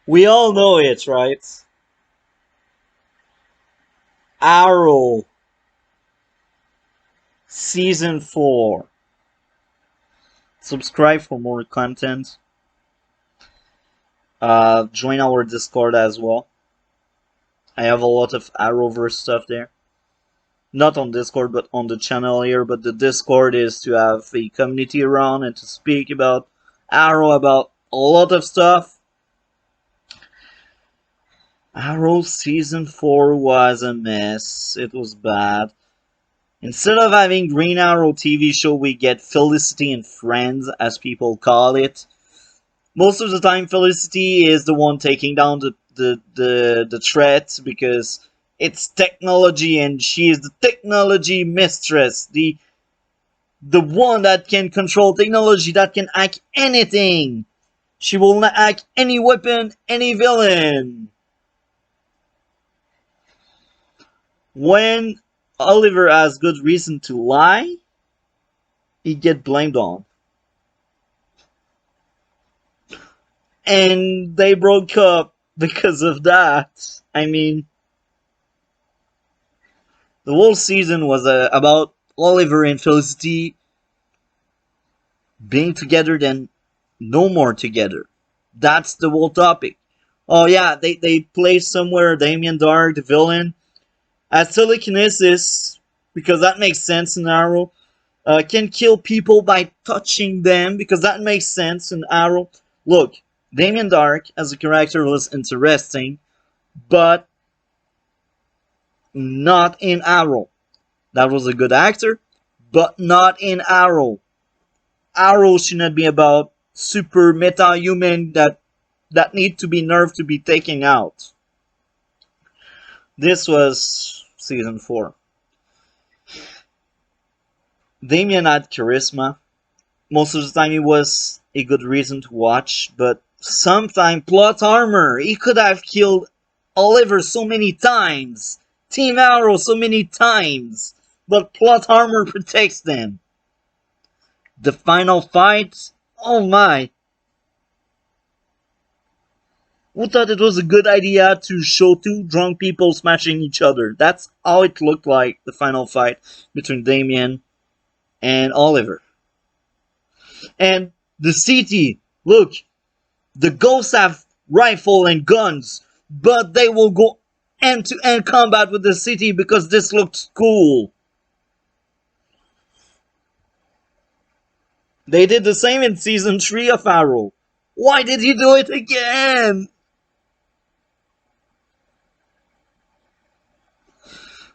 We all know it, right? Arrow, season 4. Subscribe for more content. Join our Discord as well. I have a lot of Arrowverse stuff there. Not on Discord, but on the channel here. But the Discord is to have a community around and to speak about Arrow, about a lot of stuff. Arrow season 4 was a mess. It was bad. Instead of having Green Arrow TV show, we get Felicity and Friends, as people call it. Most of the time, Felicity is the one taking down the threat because it's technology and she is the technology mistress, the one that can control technology, that can hack anything. She will not hack any weapon, any villain. When Oliver has good reason to lie, he get blamed on. And they broke up because of that. I mean, the whole season was about Oliver and Felicity being together, then no more together. That's the whole topic. Oh yeah, they play somewhere Damien Dark, the villain, as telekinesis, because that makes sense in Arrow. Can kill people by touching them, because that makes sense in Arrow. Look, Damien Dark as a character was interesting, but not in Arrow. That was a good actor, but not in Arrow. Arrow should not be about super meta human that need to be nerfed to be taken out. This was season 4. Damien had charisma. Most of the time, it was a good reason to watch, but sometimes plot armor. He could have killed Oliver so many times, Team Arrow so many times, but plot armor protects them. The final fight, oh my. Who thought it was a good idea to show two drunk people smashing each other? That's how it looked like, the final fight between Damien and Oliver. And the city, look, the ghosts have rifle and guns, but they will go end-to-end combat with the city because this looks cool. They did the same in season 3 of Arrow. Why did you do it again?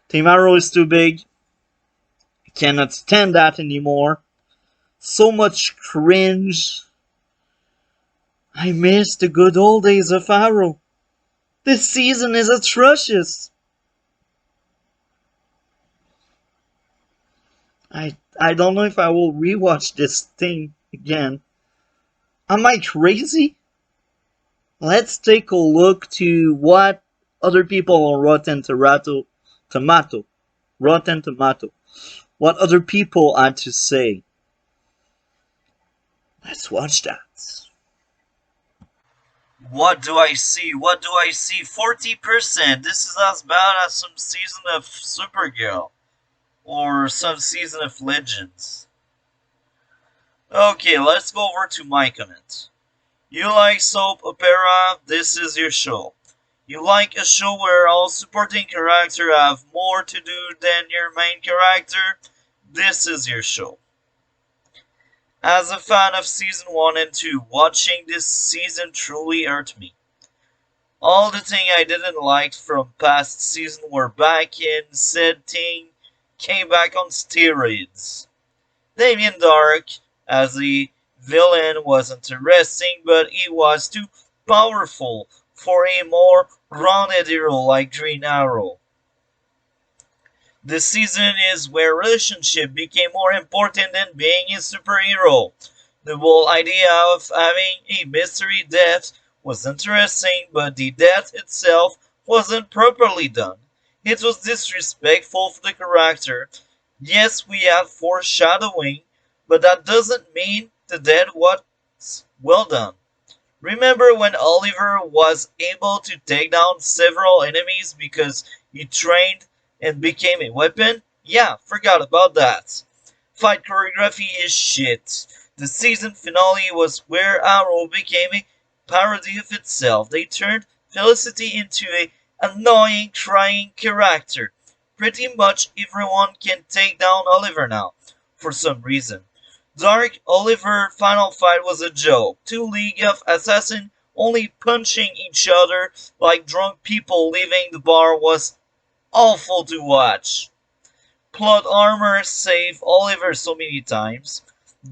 Team Arrow is too big. Cannot stand that anymore. So much cringe. I miss the good old days of Arrow. This season is atrocious. I don't know if I will rewatch this thing again. Am I crazy? Let's take a look to what other people on Rotten Tomato, what other people had to say. Let's watch that. What do I see? What do I see? 40%. This is as bad as some season of Supergirl. Or some season of Legends. Okay, let's go over to my comment. You like soap opera? This is your show. You like a show where all supporting characters have more to do than your main character? This is your show. As a fan of season 1 and 2, watching this season truly hurt me. All the things I didn't like from past season were back in said thing came back on steroids. Damien Dark as the villain was interesting, but he was too powerful for a more rounded hero like Green Arrow. This season is where relationship became more important than being a superhero. The whole idea of having a mystery death was interesting, but the death itself wasn't properly done. It was disrespectful for the character. Yes, we have foreshadowing, but that doesn't mean the death was well done. Remember when Oliver was able to take down several enemies because he trained and became a weapon? Yeah, forgot about that. Fight choreography is shit. The season finale was where Arrow became a parody of itself. They turned Felicity into a annoying, crying character. Pretty much everyone can take down Oliver now, for some reason. Dark Oliver final fight was a joke. Two League of Assassins only punching each other like drunk people leaving the bar was awful to watch. Plot armor saved Oliver so many times.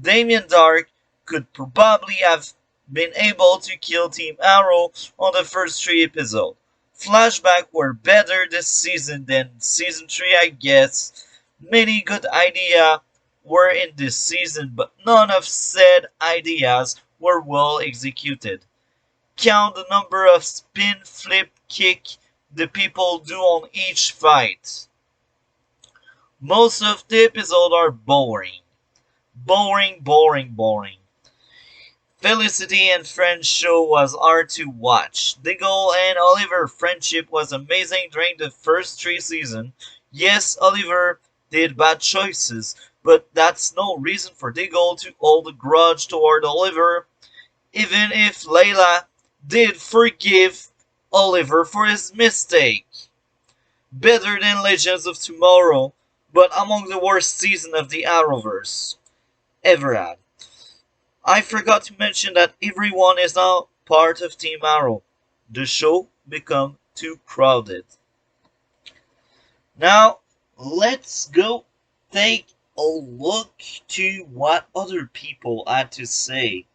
Damien Dark could probably have been able to kill Team Arrow on the first three episodes. Flashbacks were better this season than season 3, I guess. Many good ideas were in this season, but none of said ideas were well executed. Count the number of spin, flip, kick the people do on each fight. Most of the episodes are boring. Boring, boring, boring. Felicity and Friend's show was hard to watch. Diggle and Oliver friendship was amazing during the first three seasons. Yes, Oliver did bad choices, but that's no reason for Diggle to hold a grudge toward Oliver, even if Layla did forgive Oliver for his mistake. Better than Legends of Tomorrow, but among the worst seasons of the Arrowverse ever had. I forgot to mention that everyone is now part of Team Arrow. The show become too crowded. Now, let's go take a look to what other people had to say.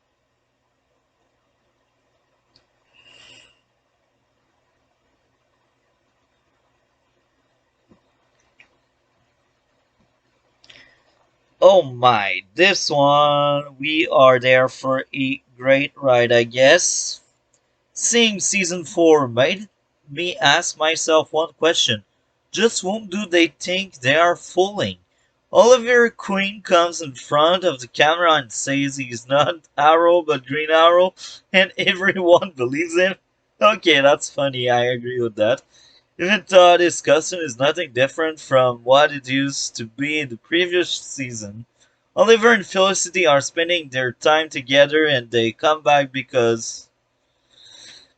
Oh my, this one, we are there for a great ride, I guess. Seeing season 4 made me ask myself one question. Just whom do they think they are fooling? Oliver Queen comes in front of the camera and says he's not Arrow but Green Arrow, and everyone believes him? Okay, that's funny, I agree with that. Even though this costume is nothing different from what it used to be in the previous season. Oliver and Felicity are spending their time together and they come back because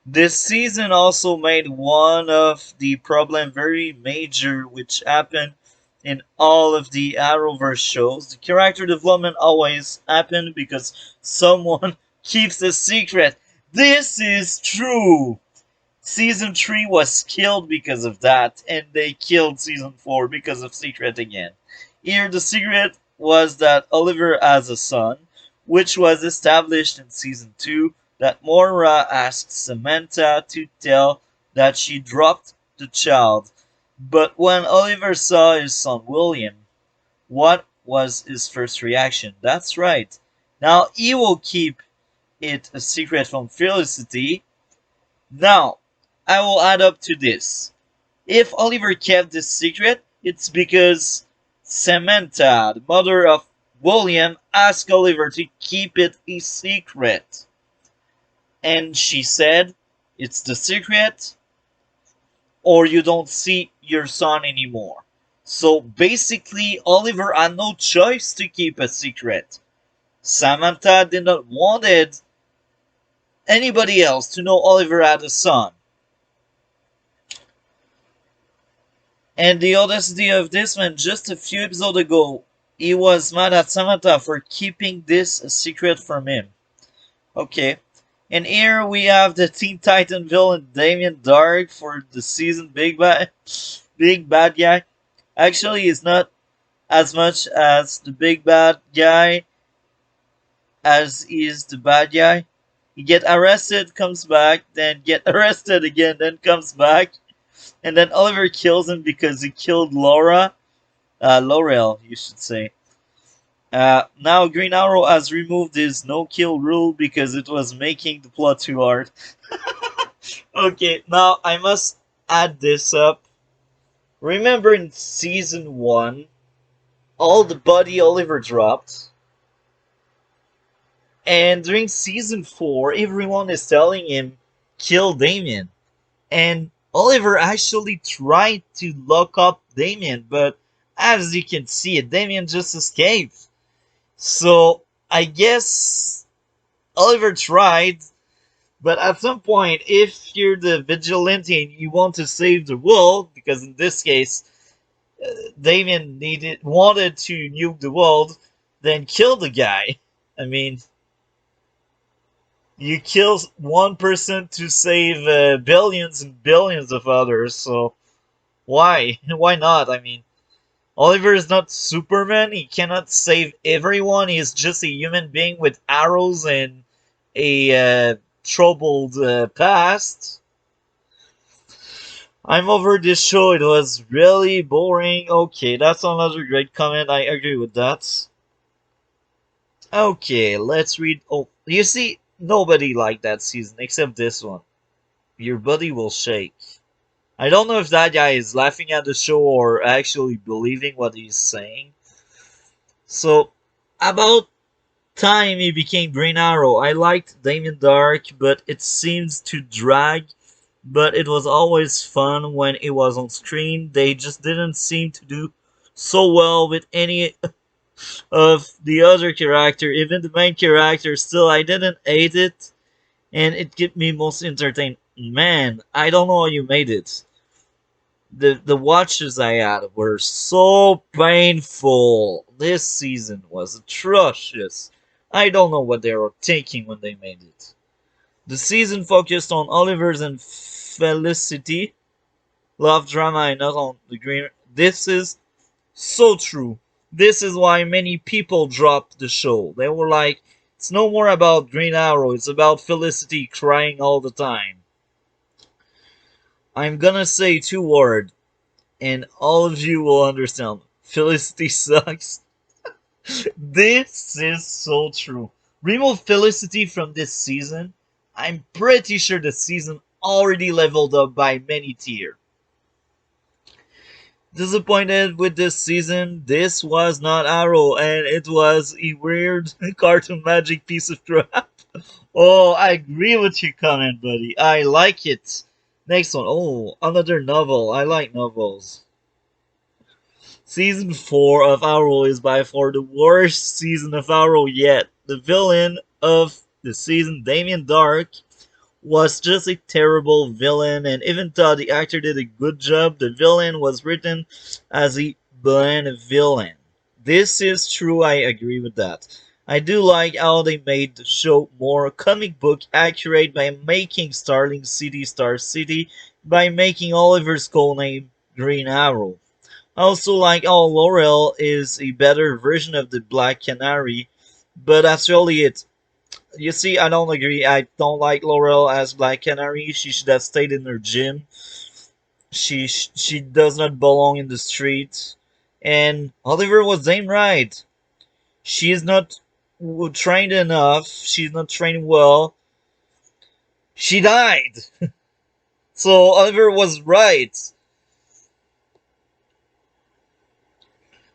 this season also made one of the problem very major which happened in all of the Arrowverse shows. The character development always happened because someone keeps a secret. This is true! Season 3 was killed because of that, and they killed Season 4 because of secret again. Here the secret was that Oliver has a son, which was established in Season 2, that Moira asked Samantha to tell that she dropped the child. But when Oliver saw his son William, what was his first reaction? That's right. Now he will keep it a secret from Felicity. Now, I will add up to this. If Oliver kept this secret, it's because Samantha, the mother of William, asked Oliver to keep it a secret. And she said, it's the secret, or you don't see your son anymore. So basically, Oliver had no choice to keep a secret. Samantha did not wanted anybody else to know Oliver had a son. And the audacity of this man, just a few episodes ago, he was mad at Samantha for keeping this a secret from him. Okay. And here we have the Teen Titan villain Damien Dark for the season big bad guy. Actually, he's not as much as the big bad guy as he is the bad guy. He get arrested, comes back, then get arrested again, then comes back. And then Oliver kills him because he killed Laurel, you should say. Now Green Arrow has removed his no-kill rule because it was making the plot too hard. Okay, now I must add this up. Remember in season 1, all the body Oliver dropped And during season 4, everyone is telling him, kill Damien. And Oliver actually tried to lock up Damien, but as you can see, Damien just escaped. So I guess Oliver tried, but at some point, if you're the vigilante and you want to save the world, because in this case, Damien wanted to nuke the world, then kill the guy. I mean, you kill one person to save billions and billions of others, so why? Why not? I mean, Oliver is not Superman. He cannot save everyone. He is just a human being with arrows and a troubled past. I'm over this show. It was really boring. Okay, that's another great comment. I agree with that. Okay, let's read. Oh, you see, nobody liked that season except this one. Your body will shake. I don't know if that guy is laughing at the show or actually believing what he's saying. So, about time he became Green Arrow. I liked Damien Dark, but it seems to drag. But it was always fun when it was on screen. They just didn't seem to do so well with any of the other character, even the main character. Still, I didn't hate it, and it kept me most entertained. Man, I don't know how you made it. The watches I had were so painful. This season was atrocious. I don't know what they were thinking when they made it. The season focused on Oliver's and Felicity, love drama, and not on the green. This is so true. This is why many people dropped the show. They were like, it's no more about Green Arrow, it's about Felicity crying all the time. I'm gonna say two words, and all of you will understand. Felicity sucks. This is so true. Remove Felicity from this season. I'm pretty sure the season already leveled up by many tier. Disappointed with this season. This was not Arrow, and it was a weird cartoon magic piece of crap. Oh, I agree with your comment, buddy. I like it. Next one. Oh, another novel. I like novels. Season 4 of Arrow is by far the worst season of Arrow yet. The villain of the season, Damien Dark, was just a terrible villain, and even though the actor did a good job, the villain was written as a bland villain. This is true, I agree with that. I do like how they made the show more comic book accurate by making Starling City Star City, by making Oliver's codename Green Arrow. I also like how Laurel is a better version of the Black Canary, but that's really it. You see, I don't agree. I don't like Laurel as Black Canary. She should have stayed in her gym. She does not belong in the street. And Oliver was damn right. She is not trained enough. She's not trained well. She died. So Oliver was right.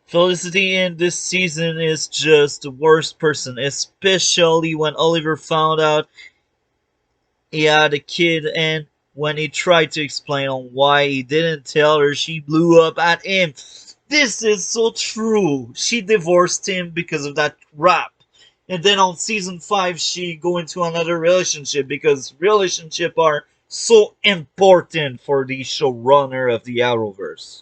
Felicity in this season is just the worst person, especially when Oliver found out he had a kid and when he tried to explain on why he didn't tell her, she blew up at him. This is so true. She divorced him because of that crap. And then on season 5 she go into another relationship because relationships are so important for the showrunner of the Arrowverse.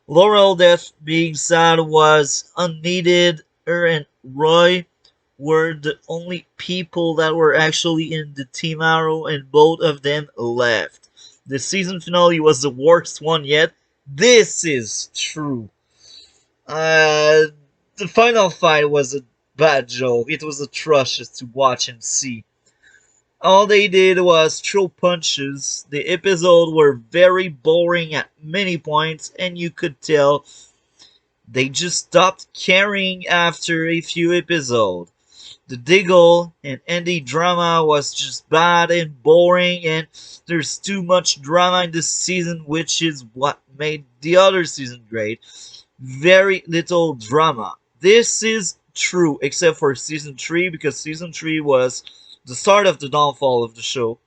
Laurel death being sad was unneeded. Her and Roy were the only people that were actually in the Team Arrow, and both of them left. The season finale was the worst one yet. This is true. The final fight was a bad joke. It was atrocious to watch and see. All they did was throw punches. The episodes were very boring at many points, and you could tell they just stopped caring after a few episodes. The Diggle and Andy drama was just bad and boring, and there's too much drama in this season, which is what made the other season great. Very little drama. This is true, except for season 3, because season 3 was the start of the downfall of the show.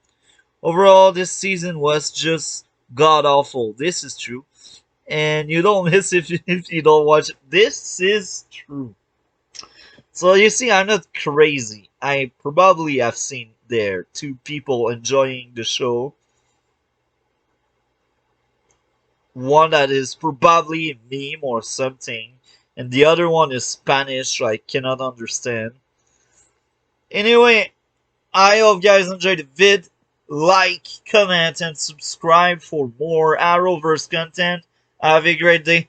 Overall, this season was just god awful. This is true. And you don't miss if you don't watch it. This is true. So you see, I'm not crazy. I probably have seen there two people enjoying the show. One that is probably a meme or something, and the other one is Spanish, so I cannot understand. Anyway, I hope you guys enjoyed the vid. Like, comment, and subscribe for more Arrowverse content. Have a great day.